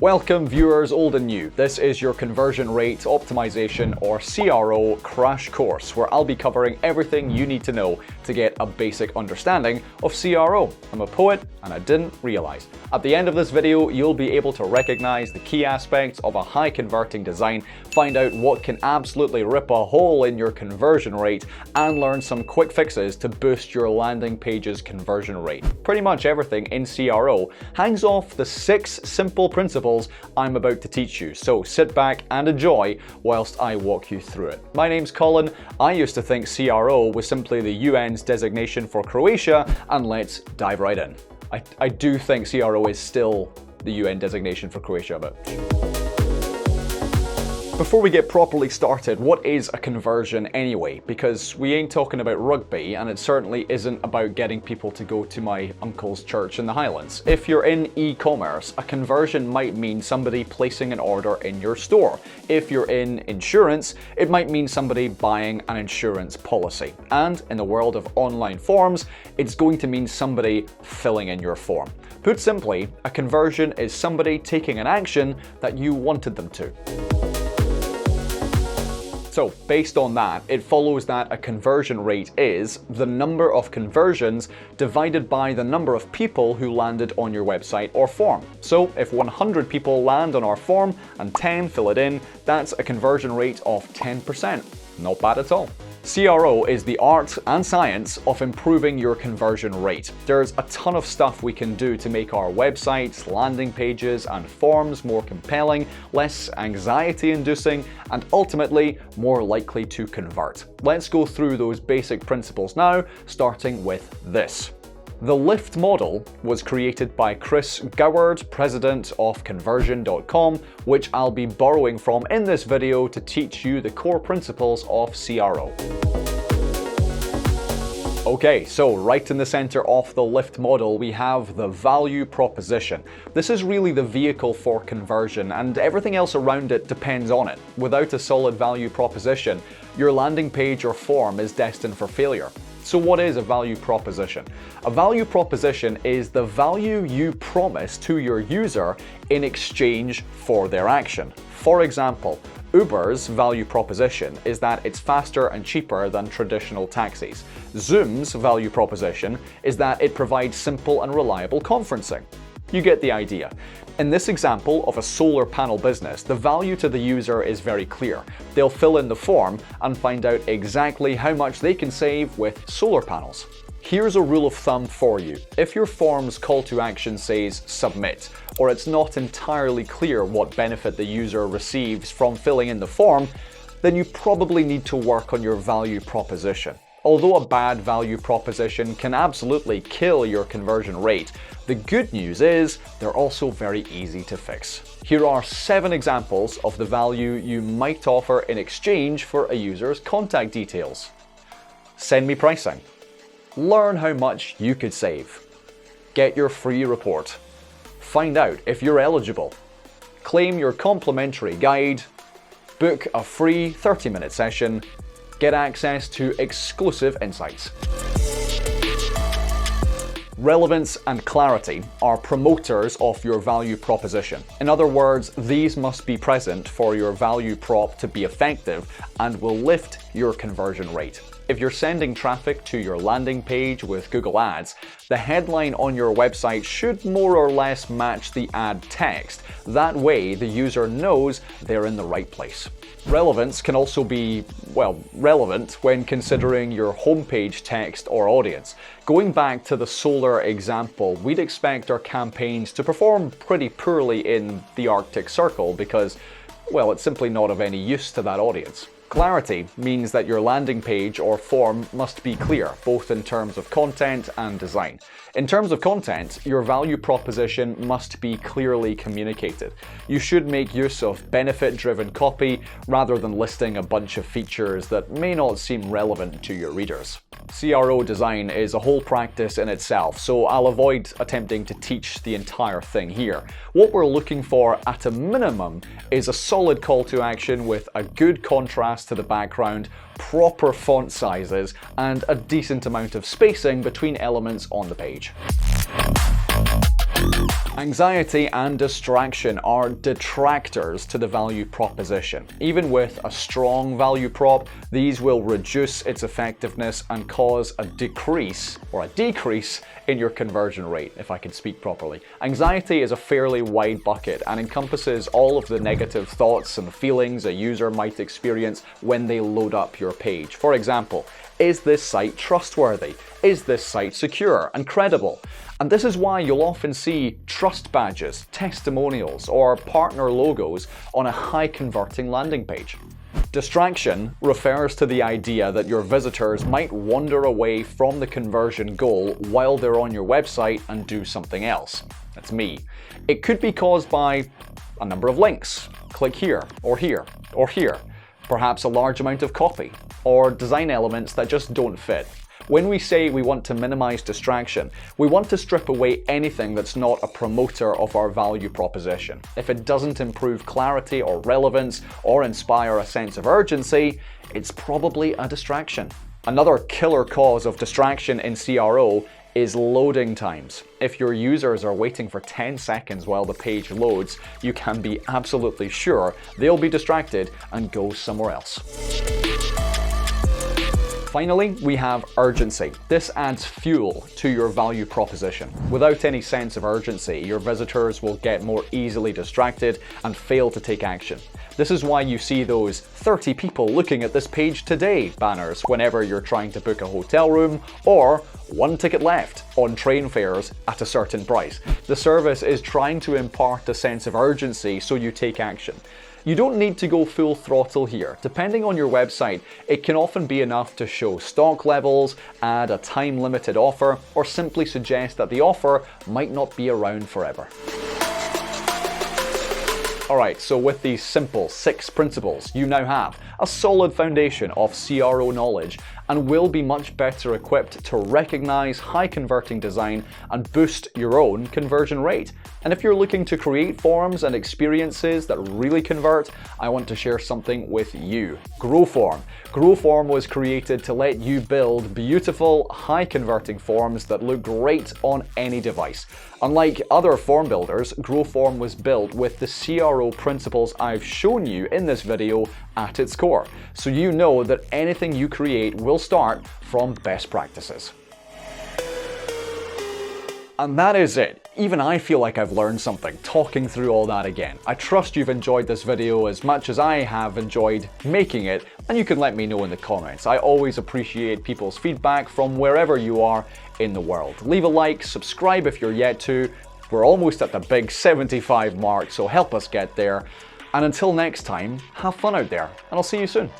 Welcome viewers old and new. This is your conversion rate optimization or CRO crash course where I'll be covering everything you need to know to get a basic understanding of CRO. I'm a poet and I didn't realize. At the end of this video, you'll be able to recognize the key aspects of a high converting design, find out what can absolutely rip a hole in your conversion rate, and learn some quick fixes to boost your landing page's conversion rate. Pretty much everything in CRO hangs off the 6 simple principles I'm about to teach you, so sit back and enjoy whilst I walk you through it. My name's Colin. I used to think CRO was simply the UN's designation for Croatia, and let's dive right in. I do think CRO is still the UN designation for Croatia, but before we get properly started, what is a conversion anyway? Because we ain't talking about rugby, and it certainly isn't about getting people to go to my uncle's church in the Highlands. If you're in e-commerce, a conversion might mean somebody placing an order in your store. If you're in insurance, it might mean somebody buying an insurance policy. And in the world of online forms, it's going to mean somebody filling in your form. Put simply, a conversion is somebody taking an action that you wanted them to. So based on that, it follows that a conversion rate is the number of conversions divided by the number of people who landed on your website or form. So if 100 people land on our form and 10 fill it in, that's a conversion rate of 10%. Not bad at all. CRO is the art and science of improving your conversion rate. There's a ton of stuff we can do to make our websites, landing pages, and forms more compelling, less anxiety-inducing, and ultimately more likely to convert. Let's go through those basic principles now, starting with this. The lift model was created by Chris Goward, president of Conversion.com, which I'll be borrowing from in this video to teach you the core principles of CRO. Okay, so right in the center of the lift model, we have the value proposition. This is really the vehicle for conversion, and everything else around it depends on it. Without a solid value proposition, your landing page or form is destined for failure. So what is a value proposition? A value proposition is the value you promise to your user in exchange for their action. For example, Uber's value proposition is that it's faster and cheaper than traditional taxis. Zoom's value proposition is that it provides simple and reliable conferencing. You get the idea. In this example of a solar panel business, the value to the user is very clear. They'll fill in the form and find out exactly how much they can save with solar panels. Here's a rule of thumb for you. If your form's call to action says submit, or it's not entirely clear what benefit the user receives from filling in the form, then you probably need to work on your value proposition. Although a bad value proposition can absolutely kill your conversion rate, the good news is they're also very easy to fix. Here are 7 examples of the value you might offer in exchange for a user's contact details. Send me pricing. Learn how much you could save. Get your free report. Find out if you're eligible. Claim your complimentary guide. Book a free 30-minute session. Get access to exclusive insights. Relevance and clarity are promoters of your value proposition. In other words, these must be present for your value prop to be effective and will lift your conversion rate. If you're sending traffic to your landing page with Google Ads, the headline on your website should more or less match the ad text. That way, the user knows they're in the right place. Relevance can also be, well, relevant when considering your homepage text or audience. Going back to the solar example, we'd expect our campaigns to perform pretty poorly in the Arctic Circle because, well, it's simply not of any use to that audience. Clarity means that your landing page or form must be clear, both in terms of content and design. In terms of content, your value proposition must be clearly communicated. You should make use of benefit-driven copy rather than listing a bunch of features that may not seem relevant to your readers. CRO design is a whole practice in itself, so I'll avoid attempting to teach the entire thing here. What we're looking for at a minimum is a solid call to action with a good contrast to the background, proper font sizes, and a decent amount of spacing between elements on the page. Anxiety and distraction are detractors to the value proposition. Even with a strong value prop, these will reduce its effectiveness and cause a decrease in your conversion rate, if I can speak properly. Anxiety is a fairly wide bucket and encompasses all of the negative thoughts and feelings a user might experience when they load up your page. For example, is this site trustworthy? Is this site secure and credible? And this is why you'll often see trust badges, testimonials, or partner logos on a high-converting landing page. Distraction refers to the idea that your visitors might wander away from the conversion goal while they're on your website and do something else. That's me. It could be caused by a number of links. Click here, or here, or here. Perhaps a large amount of copy, or design elements that just don't fit. When we say we want to minimize distraction, we want to strip away anything that's not a promoter of our value proposition. If it doesn't improve clarity or relevance or inspire a sense of urgency, it's probably a distraction. Another killer cause of distraction in CRO is loading times. If your users are waiting for 10 seconds while the page loads, you can be absolutely sure they'll be distracted and go somewhere else. Finally, we have urgency. This adds fuel to your value proposition. Without any sense of urgency, your visitors will get more easily distracted and fail to take action. This is why you see those 30 people looking at this page today banners whenever you're trying to book a hotel room, or 1 ticket left on train fares at a certain price. The service is trying to impart a sense of urgency so you take action. You don't need to go full throttle here. Depending on your website, it can often be enough to show stock levels, add a time-limited offer, or simply suggest that the offer might not be around forever. Alright, so with these simple 6 principles, you now have a solid foundation of CRO knowledge and will be much better equipped to recognize high-converting design and boost your own conversion rate. And if you're looking to create forms and experiences that really convert, I want to share something with you. Growform. Growform was created to let you build beautiful, high-converting forms that look great on any device. Unlike other form builders, Growform was built with the CRO principles I've shown you in this video at its core, so you know that anything you create will start from best practices. And that is it. Even I feel like I've learned something talking through all that again. I trust you've enjoyed this video as much as I have enjoyed making it, and you can let me know in the comments. I always appreciate people's feedback from wherever you are in the world. Leave a like, subscribe if you're yet to. We're almost at the big 75 mark, so help us get there. And until next time, have fun out there, and I'll see you soon.